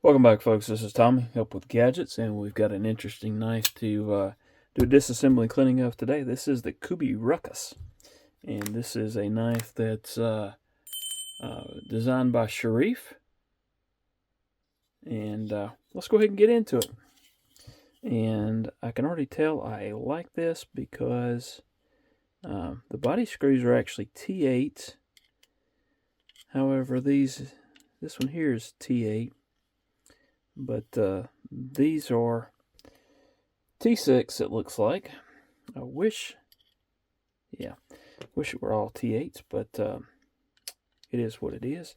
Welcome back, folks. This is Tommy, Help with Gadgets, and we've got an interesting knife to do a disassembly cleaning of today. This is the Kubey Ruckus, and this is a knife that's designed by Sharif. And let's go ahead and get into it. And I can already tell I like this because the body screws are actually T8. However, this one here is T8. But these are T6, it looks like. I wish it were all T8s, but it is what it is.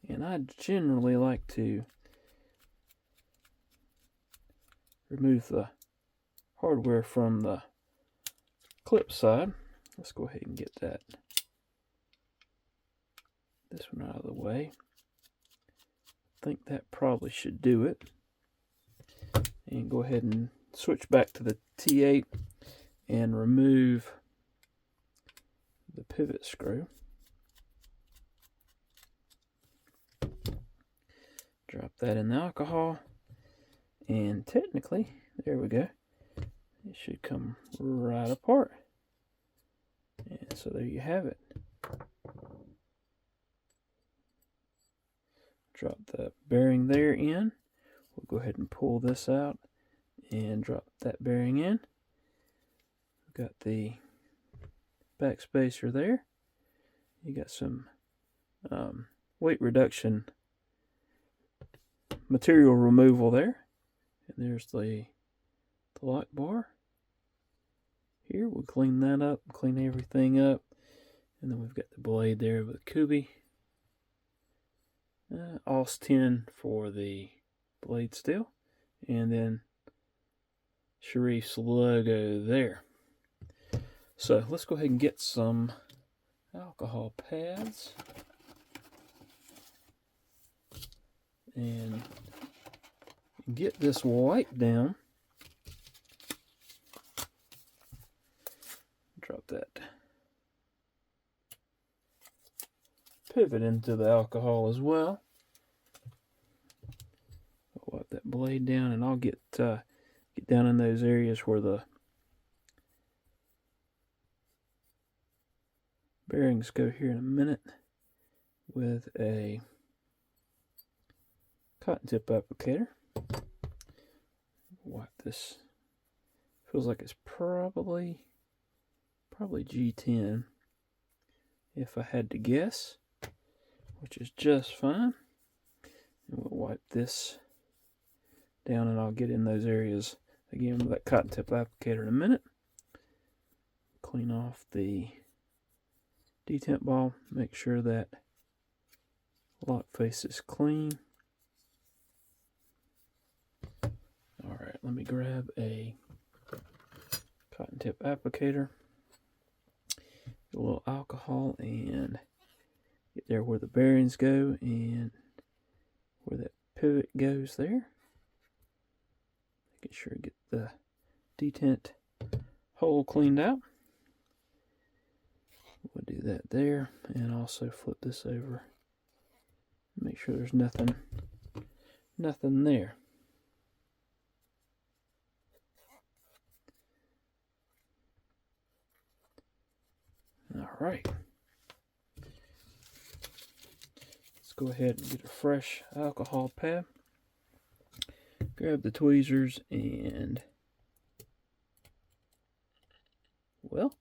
And I generally like to remove the hardware from the clip side. Let's go ahead and get this one out of the way. I think that probably should do it. And go ahead and switch back to the T8 and remove the pivot screw. Drop that in the alcohol, and technically, there we go, it should come right apart. And so there you have it. Drop the bearing there in. We'll go ahead and pull this out and drop that bearing in. We've got the back spacer there. You got some weight reduction material removal there. And there's the lock bar. Here we'll clean that up, clean everything up. And then we've got the blade there with Kubey. AUS 10 for the blade steel, and then Sharif's logo there. So let's go ahead and get some alcohol pads and get this wiped down. Drop that pivot into the alcohol as well. I'll wipe that blade down, and I'll get down in those areas where the bearings go here in a minute with a cotton tip applicator. Wipe this. Feels like it's probably G10 if I had to guess, which is just fine. And we'll wipe this down, and I'll get in those areas again with that cotton tip applicator in a minute. Clean off the detent ball, make sure that lock face is clean. Alright, let me grab a cotton tip applicator, a little alcohol, and get there where the bearings go and where that pivot goes there. Making sure to get the detent hole cleaned out. We'll do that there, and also flip this over. Make sure there's nothing there. Alright. Let's go ahead and get a fresh alcohol pad. Grab the tweezers and, well,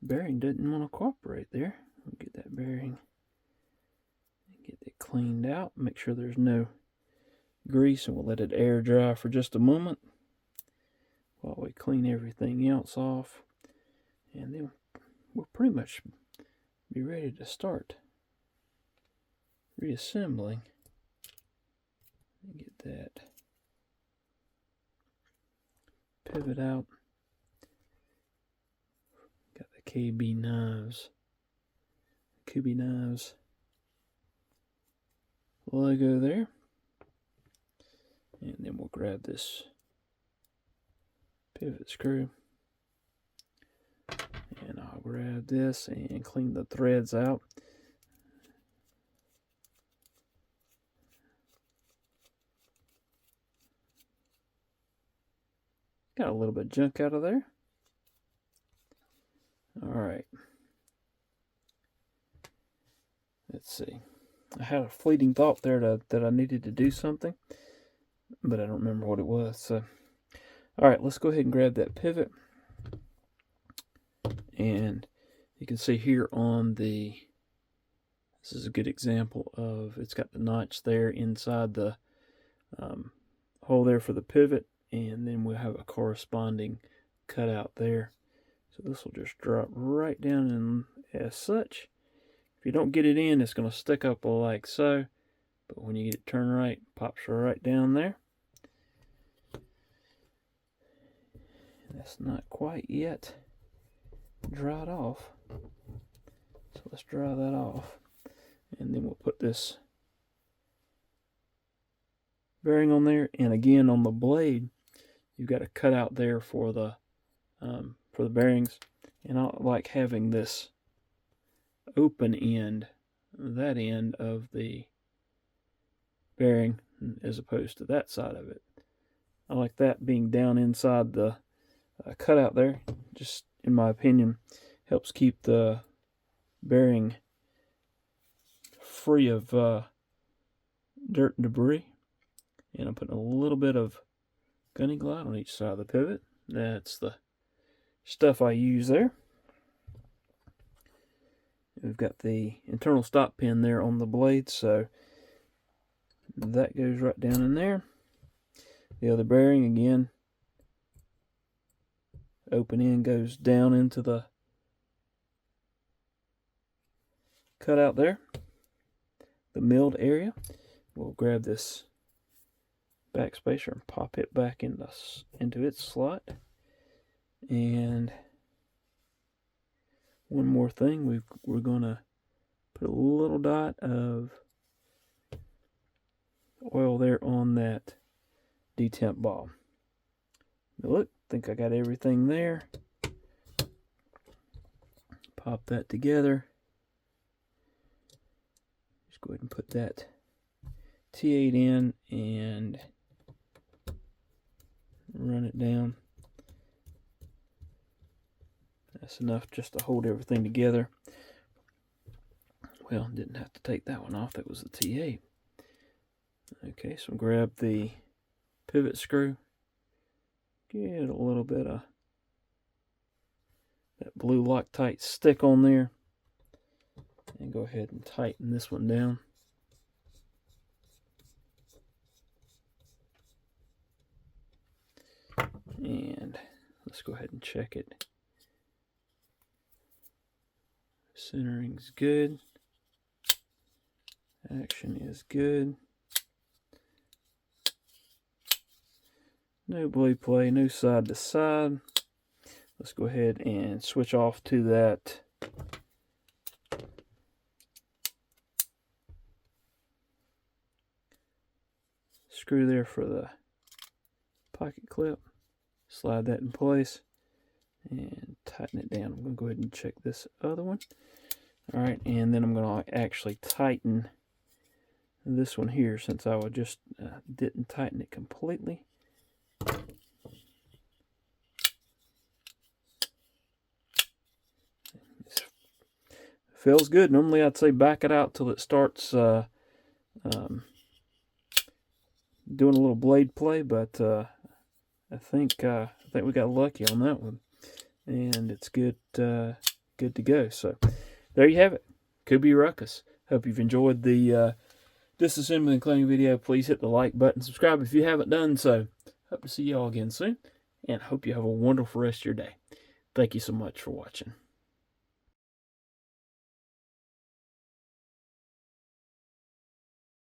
bearing didn't want to cooperate there. We'll get that bearing and get it cleaned out. Make sure there's no grease, and we'll let it air dry for just a moment while we clean everything else off. And then we'll pretty much be ready to start reassembling. Get that pivot out. Got the Kubey knives logo there. And then we'll grab this pivot screw, and I'll grab this and clean the threads out. Got a little bit of junk out of there. Alright. Let's see. I had a fleeting thought there that I needed to do something, but I don't remember what it was. So, alright, let's go ahead and grab that pivot. And you can see here on the, this is a good example of, it's got the notch there inside the hole there for the pivot, and then we'll have a corresponding cutout there. So this will just drop right down in as such. If you don't get it in, it's going to stick up like so, but when you get it turned right, it pops right down there. That's not quite yet dried off, so let's dry that off, and then we'll put this bearing on there. And again, on the blade, you've got a cutout there for the bearings, and I like having this open end, that end of the bearing, as opposed to that side of it. I like that being down inside the cutout there. Just in my opinion, helps keep the bearing free of dirt and debris. And I'm putting a little bit of gunny glide on each side of the pivot. That's the stuff I use there. We've got the internal stop pin there on the blade, so that goes right down in there. The other bearing, again, open end goes down into the cutout there, the milled area. We'll grab this backspacer and pop it back into its slot. And one more thing, we're going to put a little dot of oil there on that detemp ball. Now look, I think I got everything there. Pop that together. Just go ahead and put that T8 in and run it down. That's enough just to hold everything together. Well, didn't have to take that one off. That was the T8. Okay, so grab the pivot screw. Get a little bit of that blue Loctite stick on there. And go ahead and tighten this one down. And let's go ahead and check it. Centering's good. Action is good. No blade play, no side to side. Let's go ahead and switch off to that screw there for the pocket clip. Slide that in place and tighten it down. I'm going to go ahead and check this other one. Alright, and then I'm going to actually tighten this one here, since I just didn't tighten it completely. It feels good. Normally I'd say back it out till it starts doing a little blade play, but I think we got lucky on that one, and it's good to go. So there you have it, Kubey Ruckus. Hope you've enjoyed the disassembly and cleaning video. Please hit the like button, subscribe if you haven't done so. Hope to see you all again soon, and hope you have a wonderful rest of your day. Thank you so much for watching.